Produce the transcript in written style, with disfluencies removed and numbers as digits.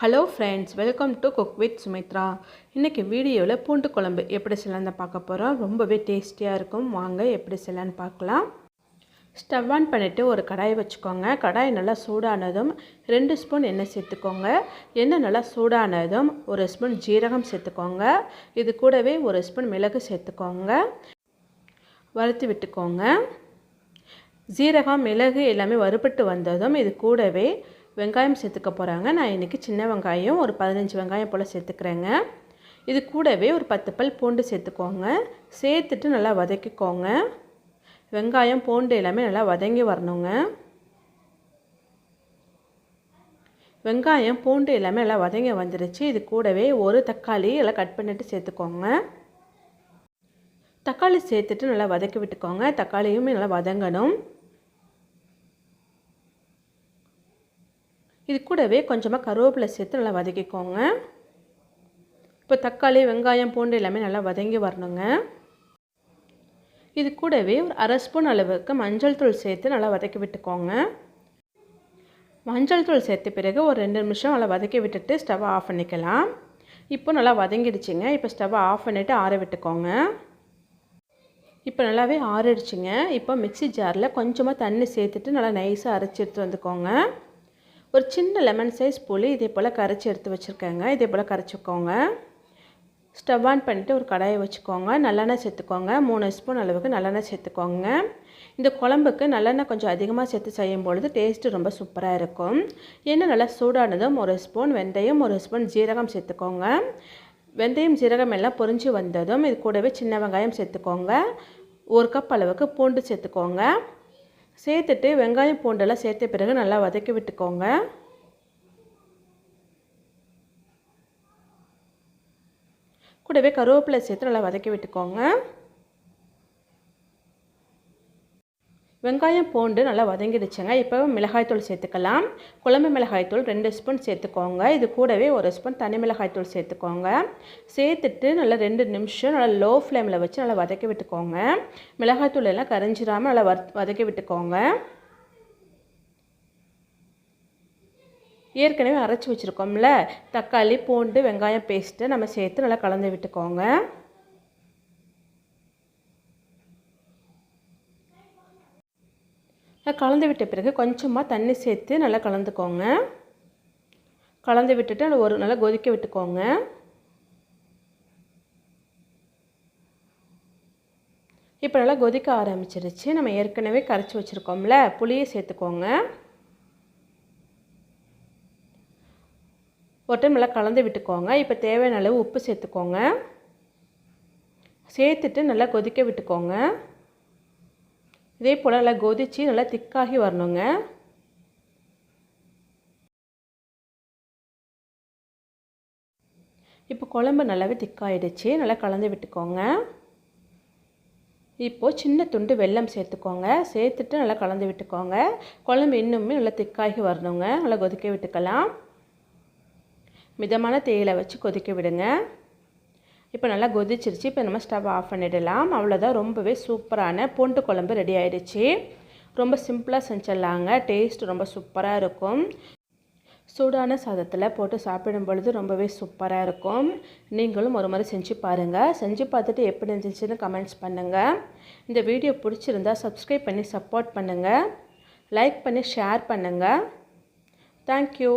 Hello friends, welcome to cook with Sumitra. இன்றைக்கி வீடியோவில் பூண்டு குழம்பு எப்படி செய்யலான்னு பார்க்க போகிறோம். ரொம்பவே டேஸ்டியாக இருக்கும். வாங்க எப்படி செய்யலான்னு பார்க்கலாம். ஸ்டவ் ஆன் பண்ணிவிட்டு ஒரு கடாயை வச்சுக்கோங்க. கடாய் நல்லா சூடானதும் 2 ஸ்பூன் எண்ணெய் சேர்த்துக்கோங்க. எண்ணெய் நல்லா சூடானதும் 1 ஸ்பூன் ஜீரகம் சேர்த்துக்கோங்க. இது கூடவே 1 ஸ்பூன் மிளகு சேர்த்துக்கோங்க. வறுத்து விட்டுக்கோங்க. ஜீரகம் மிளகு எல்லாமே வறுபட்டு வந்ததும் இது கூடவே வெங்காயம் சேர்த்துக்க போகிறாங்க. நான் இன்றைக்கி சின்ன வெங்காயம் ஒரு 15 வெங்காயம் போல் சேர்த்துக்கிறேங்க. இது கூடவே ஒரு 10 பல் பூண்டு சேர்த்துக்கோங்க. சேர்த்துட்டு நல்லா வதக்கிக்கோங்க. வெங்காயம் பூண்டு எல்லாமே நல்லா வதங்கி வரணுங்க. வெங்காயம் பூண்டு எல்லாமே நல்லா வதங்கி வந்துடுச்சு. இது கூடவே ஒரு தக்காளி எல்லாம் கட் பண்ணிவிட்டு சேர்த்துக்கோங்க. தக்காளி சேர்த்துட்டு நல்லா வதக்கி விட்டுக்கோங்க. தக்காளியுமே நல்லா வதங்கணும். இது கூடவே கொஞ்சமாக கருவேப்பிலை சேர்த்து நல்லா வதக்கிக்கோங்க. இப்போ தக்காளி வெங்காயம் பூண்டு எல்லாமே நல்லா வதங்கி வரணுங்க. இது கூடவே ஒரு அரை ஸ்பூன் அளவுக்கு மஞ்சள் தூள் சேர்த்து நல்லா வதக்கி விட்டுக்கோங்க. மஞ்சள் தூள் சேர்த்த பிறகு ஒரு 2 நிமிஷம் நல்லா வதக்கி விட்டுட்டு ஸ்டவ்வை ஆஃப் பண்ணிக்கலாம். இப்போ நல்லா வதங்கிடுச்சுங்க. இப்போ ஸ்டவ்வை ஆஃப் பண்ணிவிட்டு ஆற விட்டுக்கோங்க. இப்போ நல்லாவே ஆறிடுச்சுங்க. இப்போ மிக்ஸி ஜாரில் கொஞ்சமாக தண்ணி சேர்த்துட்டு நல்லா நைஸாக அரைச்சி எடுத்து வந்துக்கோங்க. ஒரு சின்ன லெமன் சைஸ் புளி இதே போல் கரைச்சி எடுத்து வச்சுருக்கேங்க. இதே போல் கரைச்சிக்கோங்க. ஸ்டவ் ஆன் பண்ணிவிட்டு ஒரு கடாயை வச்சுக்கோங்க. நல்லெண்ணெய் சேர்த்துக்கோங்க. 3 ஸ்பூன் அளவுக்கு நல்லெண்ணெய் சேர்த்துக்கோங்க. இந்த குழம்புக்கு நல்லெண்ணெய் கொஞ்சம் அதிகமாக சேர்த்து செய்யும் பொழுது டேஸ்ட்டு ரொம்ப சூப்பராக இருக்கும். எண்ணெய் நல்லா சூடானதும் 1 ஸ்பூன் வெந்தயம் 1 ஸ்பூன் ஜீரகம் சேர்த்துக்கோங்க. வெந்தயம் ஜீரகம் எல்லாம் பொரிஞ்சு வந்ததும் இது கூடவே சின்ன வெங்காயம் சேர்த்துக்கோங்க. 1 கப் அளவுக்கு பூண்டு சேர்த்துக்கோங்க. சேர்த்துட்டு வெங்காயம் பூண்டெல்லாம் சேர்த்த பிறகு நல்லா வதக்கி விட்டுக்கோங்க. கூடவே கருவேப்பிலை சேர்த்து நல்லா வதக்கி விட்டுக்கோங்க. வெங்காயம் பூண்டு நல்லா வதங்கிடுச்சுங்க. இப்போ மிளகாய்த்தூள் சேர்த்துக்கலாம். குழம்பு மிளகாய்த்தூள் 2 ஸ்பூன் சேர்த்துக்கோங்க. இது கூடவே 1 ஸ்பூன் தனி மிளகாய்த்தூள் சேர்த்துக்கோங்க. சேர்த்துட்டு நல்லா 2 நிமிஷம் நல்லா லோ ஃப்ளேமில் வச்சு நல்லா வதக்கி விட்டுக்கோங்க. மிளகாய்த்தூள் எல்லாம் கரைஞ்சிடாமல் நல்லா வதக்கி விட்டுக்கோங்க. ஏற்கனவே அரைச்சி வச்சுருக்கோம்ல தக்காளி பூண்டு வெங்காயம் பேஸ்ட்டு நம்ம சேர்த்து நல்லா கலந்து விட்டுக்கோங்க. கலந்து விட்ட பிறகு கொஞ்சமாக தண்ணி சேர்த்து நல்லா கலந்துக்கோங்க. கலந்து விட்டுட்டு நல்லா கொதிக்க விட்டுக்கோங்க. இப்போ நல்லா கொதிக்க ஆரம்பிச்சிருச்சு. நம்ம ஏற்கனவே கரைச்சி வச்சுருக்கோம்ல புளியை சேர்த்துக்கோங்க. ஒரு டைம் நல்லா கலந்து விட்டுக்கோங்க. இப்போ தேவையான அளவு உப்பு சேர்த்துக்கோங்க. சேர்த்துட்டு நல்லா கொதிக்க விட்டுக்கோங்க. இதே போல் நல்லா கொதித்து நல்லா திக்காகி வரணுங்க. இப்போ குழம்பு நல்லாவே திக்காயிடுச்சு. நல்லா கலந்து விட்டுக்கோங்க. இப்போது சின்ன துண்டு வெல்லம் சேர்த்துக்கோங்க. சேர்த்துட்டு நல்லா கலந்து விட்டுக்கோங்க. குழம்பு இன்னுமே நல்லா திக்காகி வரணுங்க. நல்லா கொதிக்க விட்டுக்கலாம். மிதமான தேயிலை வச்சு கொதிக்க விடுங்க. இப்போ நல்லா கொதிச்சிருச்சு. இப்போ நம்ம ஸ்டவ் ஆஃப் பண்ணிடலாம். அவ்வளோதான், ரொம்பவே சூப்பரான பூண்டு குழம்பு ரெடி ஆகிடுச்சு. ரொம்ப சிம்பிளாக செஞ்சிடலாங்க. டேஸ்ட் ரொம்ப சூப்பராக இருக்கும். சூடான சாதத்தில் போட்டு சாப்பிடும் பொழுது ரொம்பவே சூப்பராக இருக்கும். நீங்களும் ஒரு முறை செஞ்சு பாருங்கள். செஞ்சு பார்த்துட்டு எப்படி இருந்துச்சுன்னு கமெண்ட்ஸ் பண்ணுங்கள். இந்த வீடியோ பிடிச்சிருந்தா சப்ஸ்கிரைப் பண்ணி சப்போர்ட் பண்ணுங்கள். லைக் பண்ணி ஷேர் பண்ணுங்கள். தேங்க்யூ.